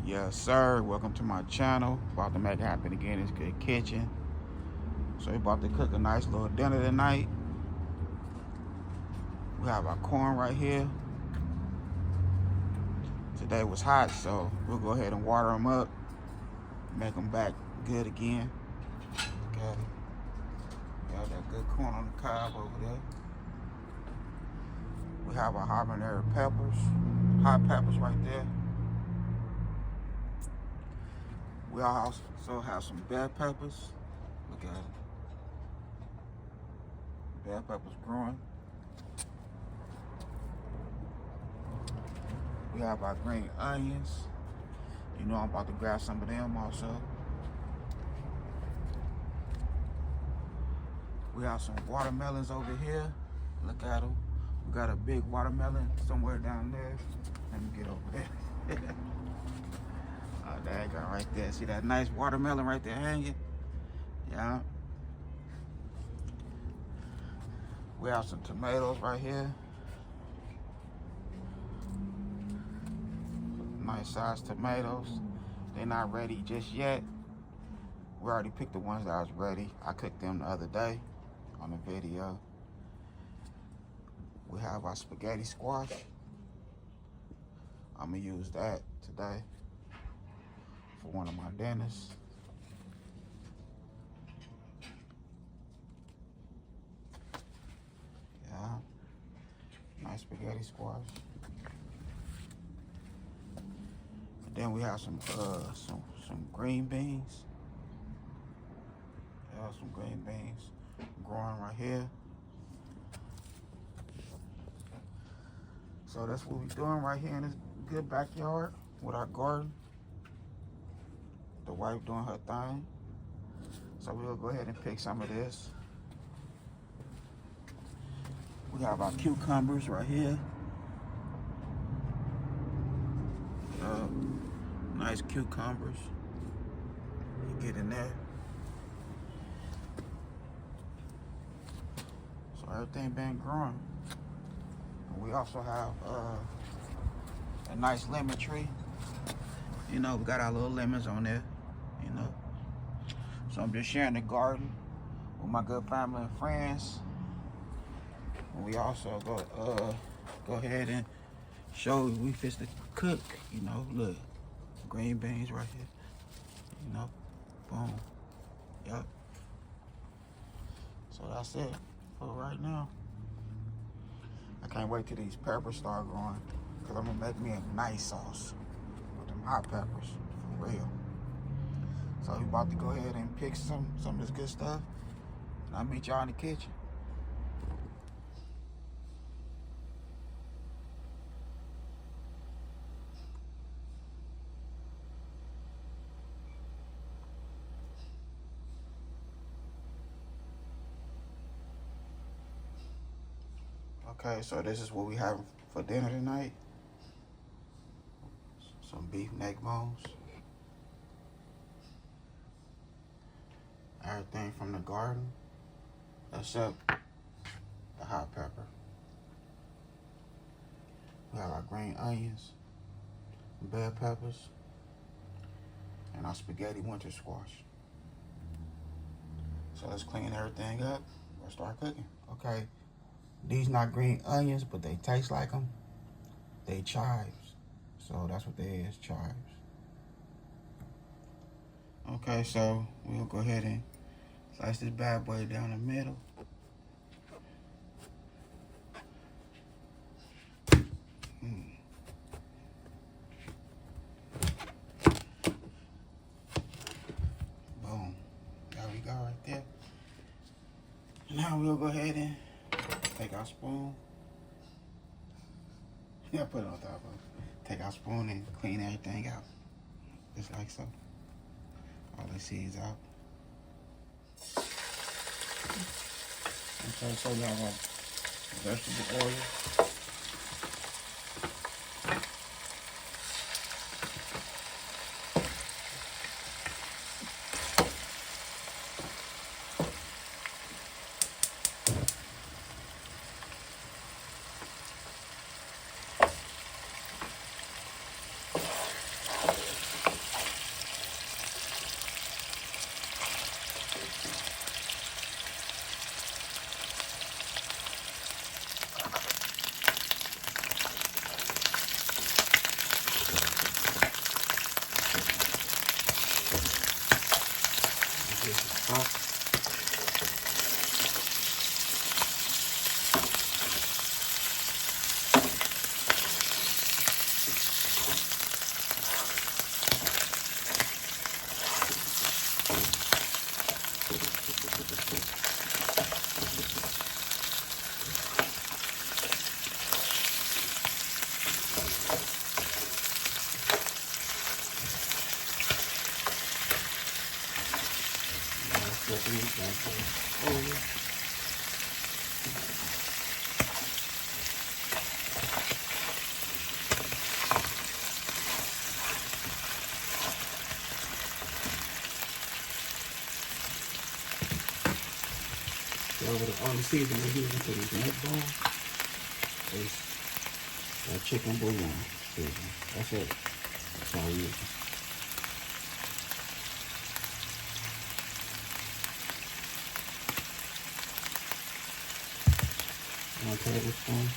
Yes, sir. Welcome to my channel. About to make it happen again. It's Good Kitchen. So we're about to cook a nice little dinner tonight. We have our corn right here. Today was hot, so we'll go ahead and water them up. Make them back good again. Got it. Got that good corn on the cob over there. We have our habanero peppers. Hot peppers right there. We also have some bell peppers. Look at it. Bell peppers growing. We have our green onions. You know I'm about to grab some of them also. We have some watermelons over here. Look at them. We got a big watermelon somewhere down there. Let me get over there. Oh, there you go, right there. See that nice watermelon right there hanging? Yeah. We have some tomatoes right here. Nice sized tomatoes. They're not ready just yet. We already picked the ones that was ready. I cooked them the other day on the video. We have our spaghetti squash. I'm gonna use that today for one of my dinners. Yeah, nice spaghetti squash. And then we have some green beans. Yeah, some green beans growing right here. So that's what we're doing right here in this good backyard with our garden. The wife doing her thing. So we'll go ahead and pick some of this. We have our cucumbers right here. Nice cucumbers. You get in there. So everything been growing. And we also have a nice lemon tree. You know, we got our little lemons on there, you know. So I'm just sharing the garden with my good family and friends. And we also go ahead and show we fix to cook, you know. Look, green beans right here, you know. Boom. Yep. So that's it for right now. I can't wait till these peppers start growing, because I'm gonna make me a nice sauce with them hot peppers, for real. So we about to go ahead and pick some of this good stuff, and I'll meet y'all in the kitchen. Okay, so this is what we have for dinner tonight. Some beef neck bones. Everything from the garden, except the hot pepper. We have our green onions, bell peppers, and our spaghetti winter squash. So let's clean everything up. Let's start cooking. Okay, these not green onions, but they taste like them. They chives. So that's what they is, chives. Okay, so we'll go ahead and slice this bad boy down the middle. Boom. There we go right there. Now we'll go ahead and take our spoon. Yeah, put it on top of it. Take our spoon and clean everything out. Just like so. All the seeds out. Okay, so we have our vegetable oil. All the seasoning we're using for these neck bones is chicken bouillon seasoning. That's it. That's all we're using. 1 tablespoon.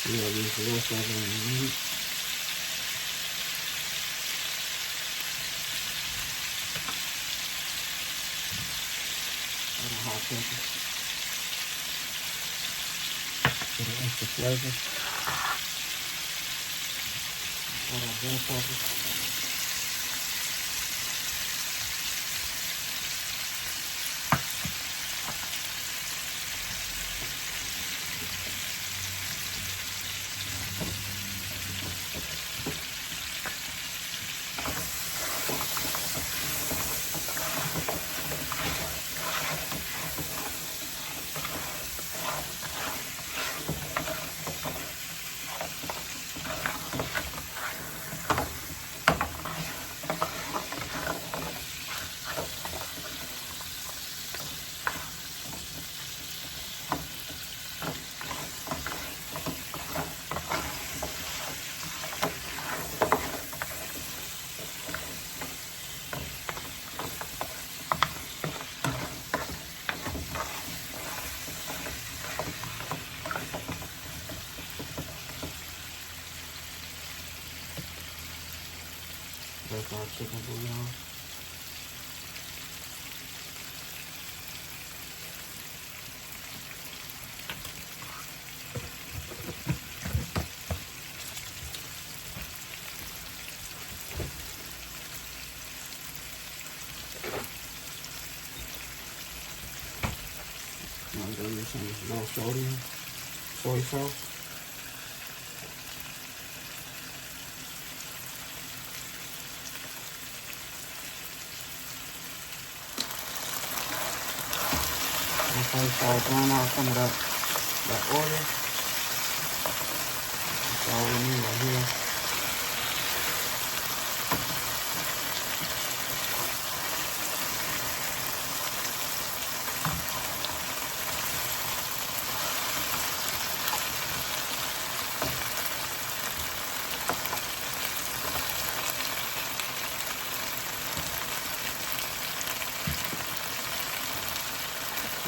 We'll use the rest of it in a minute. Add a hot pepper for the extra flavor. Add our bell pepper. That's our chicken bouillon. I'm going to use some low sodium soy sauce. Okay, so I drain out some of that oil. That's all we need right here.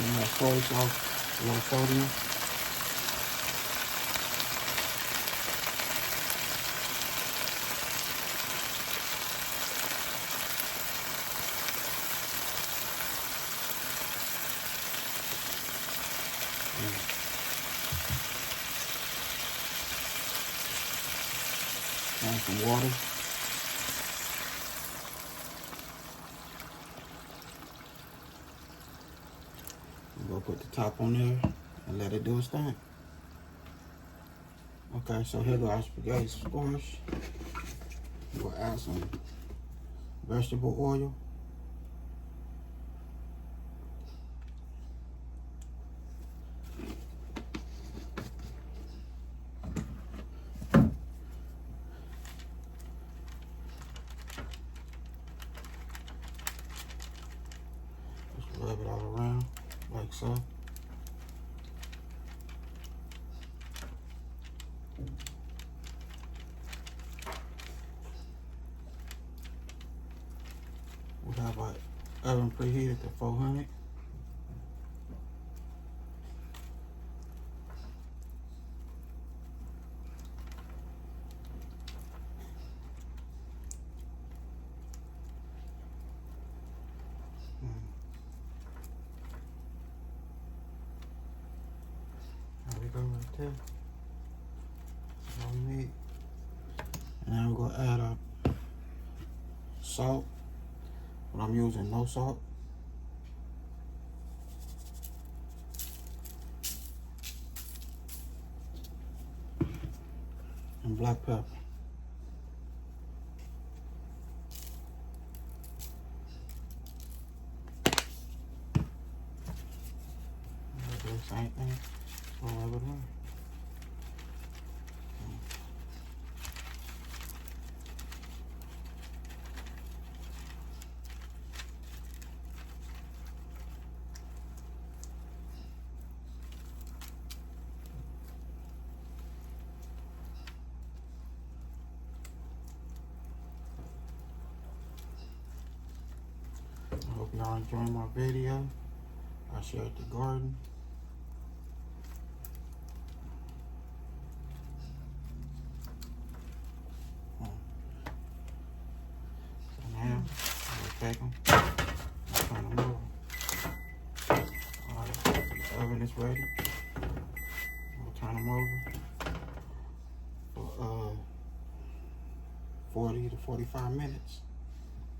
And that soy sauce, low sodium. And some water. We'll put the top on there and let it do its thing. Okay, so here go our spaghetti squash. We'll add some vegetable oil. Just rub it all around like so. We have our oven preheated to 400. go right there. That's all we need. And now we're gonna add our salt, but I'm using no salt. And black pepper. Do the same thing. We'll rub it in. I hope y'all enjoying my video. I shared the garden. So now, we'll take them and turn them over. Alright, the oven is ready. We'll turn them over for 40 to 45 minutes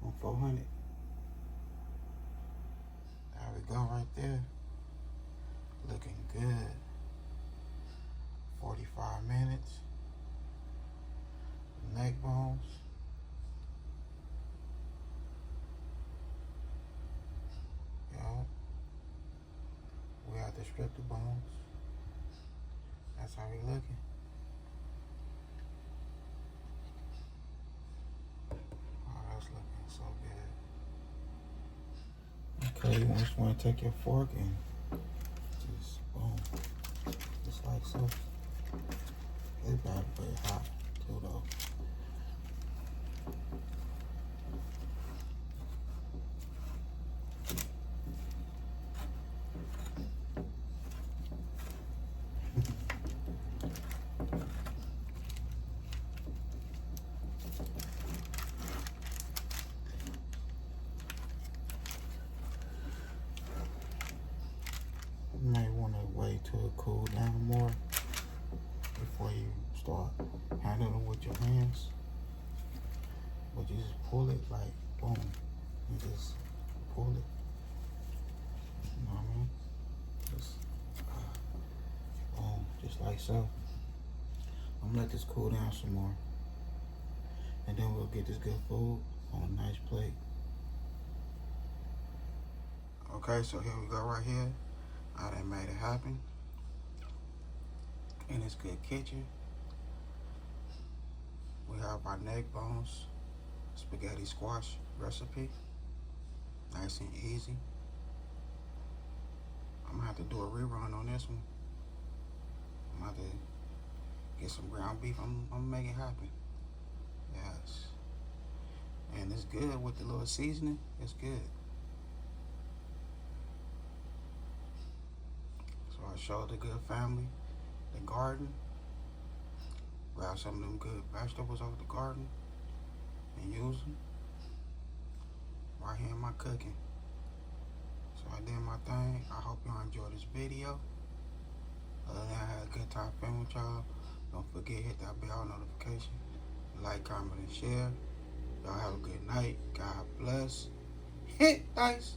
on 400. There we go right there. Looking good. 45 minutes. Neck bones. Yo. We have to strip the bones. That's how we looking. Oh, that's looking so good. Okay, you just want to take your fork and just boom, just like so. It's about to be hot too though. You may want to wait till it cools down more before you start handling it with your hands. But you just pull it like boom. You just pull it. You know what I mean? Just boom, just like so. I'm gonna let this cool down some more. And then we'll get this good food on a nice plate. Okay, so here we go right here. I done made it happen in this good kitchen. We have our neck bones spaghetti squash recipe. Nice and easy. I'm gonna have to do a rerun on this one. I'm gonna have to get some ground beef. I'm gonna make it happen. Yes. And it's good with the little seasoning. It's good. I showed the good family the garden. Grab some of them good vegetables out of the garden and use them right here in my cooking. So I did my thing. I hope y'all enjoyed this video. Other than that, I had a good time filming with y'all. Don't forget, hit that bell notification. Like, comment, and share. Y'all have a good night. God bless. Hit dice.